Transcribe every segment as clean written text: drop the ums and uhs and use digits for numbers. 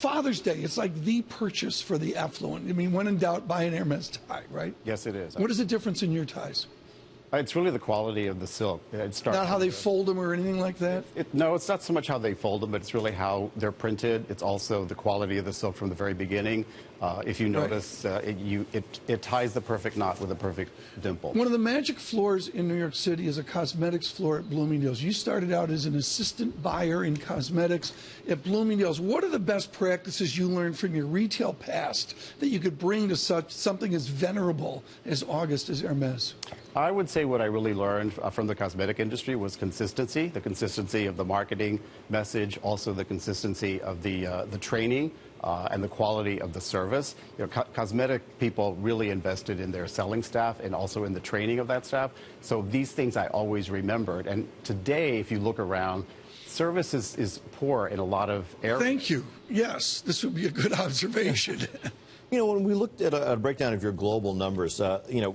Father's Day, it's like the purchase for the affluent. I mean, when in doubt, buy an Hermes tie, right? Yes, it is. What is the difference in your ties? It's really the quality of the silk. Not how they fold them or anything like that? No, it's not so much how they fold them, but it's really how they're printed. It's also the quality of the silk from the very beginning. If you notice, it ties the perfect knot with a perfect dimple. One of the magic floors in New York City is a cosmetics floor at Bloomingdale's. You started out as an assistant buyer in cosmetics at Bloomingdale's. What are the best practices you learned from your retail past that you could bring to something as venerable as August as Hermes? I would say what I really learned from the cosmetic industry was consistency, the consistency of the marketing message, also the consistency of the training and the quality of the service. You know, cosmetic people really invested in their selling staff and also in the training of that staff. So these things I always remembered. And today, if you look around, service is poor in a lot of areas. Thank you. Yes, this would be a good observation. You know, when we looked at a breakdown of your global numbers, you know,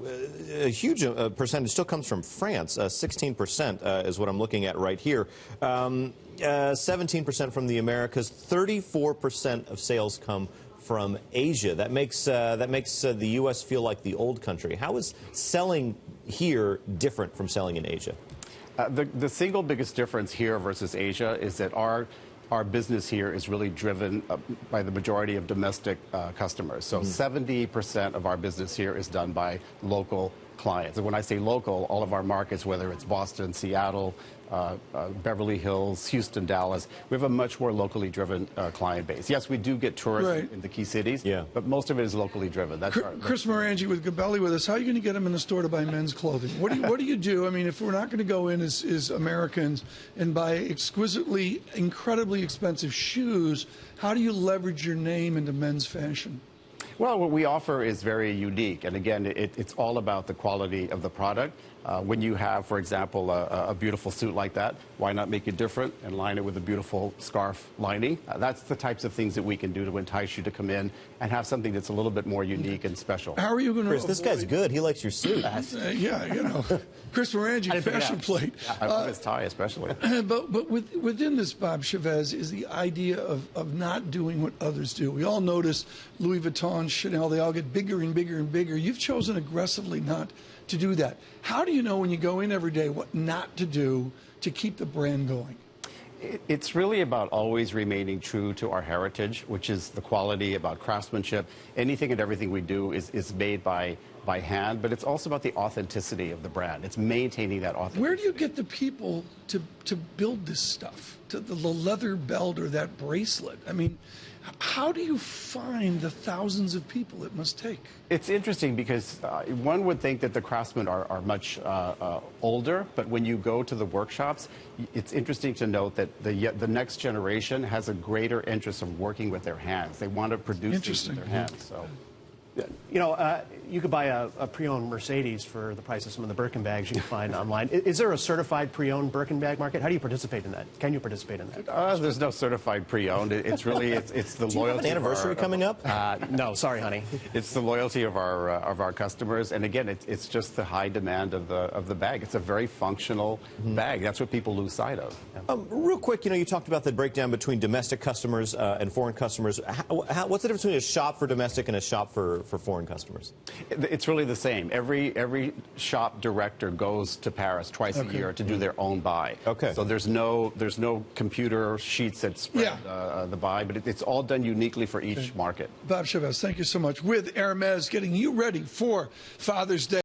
a huge percentage still comes from France. 16% is what I'm looking at right here. 17% from the Americas. 34% of sales come from Asia. That makes the U.S. feel like the old country. How is selling here different from selling in Asia? The single biggest difference here versus Asia is that our business here is really driven by the majority of domestic customers. So 70% of our business here is done by local clients. And when I say local, all of our markets, whether it's Boston, Seattle, Beverly Hills, Houston, Dallas, we have a much more locally driven client base. Yes, we do get tourists in the key cities, but most of it is locally driven. That's Chris Morangi with Gabelli with us. How are you going to get them in the store to buy men's clothing? What do you do? I mean, if we're not going to go in as Americans and buy exquisitely, incredibly expensive shoes, how do you leverage your name into men's fashion? Well, what we offer is very unique. And again, it's all about the quality of the product. When you have, for example, a beautiful suit like that, why not make it different and line it with a beautiful scarf lining? That's the types of things that we can do to entice you to come in and have something that's a little bit more unique and special. How are you going to Chris, this guy's good. He likes your suit. Yeah, you know. Chris Morangi, fashion plate. I love his tie, especially. But within this, Bob Chavez, is the idea of not doing what others do. We all notice Louis Vuitton, Chanel, they all get bigger and bigger and bigger. You've chosen aggressively not to do that. How do you know when you go in every day what not to do to keep the brand going? It's really about always remaining true to our heritage, which is the quality, about craftsmanship. Anything and everything we do is made by hand, but it's also about the authenticity of the brand. It's maintaining that authenticity. Where do you get the people to build this stuff, to the leather belt or that bracelet? I mean, how do you find the thousands of people it must take? It's interesting because one would think that the craftsmen are much older, but when you go to the workshops, it's interesting to note that the next generation has a greater interest in working with their hands. They want to produce things with their hands. So. You know, you could buy a pre-owned Mercedes for the price of some of the Birkin bags you can find online. Is there a certified pre-owned Birkin bag market? How do you participate in that? Can you participate in that? There's no certified pre-owned. It's really it's the do you loyalty. have an anniversary coming up? No, sorry, honey. It's the loyalty of our customers, and again, it's just the high demand of the bag. It's a very functional bag. That's what people lose sight of. Real quick, you know, you talked about the breakdown between domestic customers and foreign customers. What's the difference between a shop for domestic and a shop for foreign customers? It's really the same. Every shop director goes to Paris twice a year to do their own buy. So there's no computer sheets that spread the buy, but it's all done uniquely for each market. Bob Chavez, thank you so much. With Hermes, getting you ready for Father's Day.